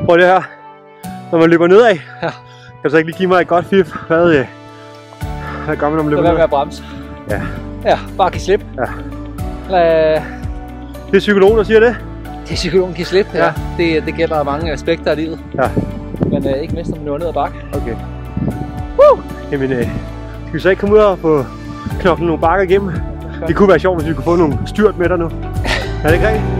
Prøv det her. Når man løber nedad, kan du så ikke lige give mig et godt fif? Hvad gør man, når man løber nedad? med at bremse. Ja. Ja, bare give slip. Ja. Det er psykologen, der siger det? Det er psykologen, give slip, ja. Det gælder mange aspekter af livet. Ja. Men ikke mindst, når man løber ned ad bakke. Okay. Jamen, skal vi så ikke komme ud og få knoklet nogle bakker igennem? Det kunne være sjovt, hvis vi kunne få nogle styrt med dig nu. Er det ikke rigtigt?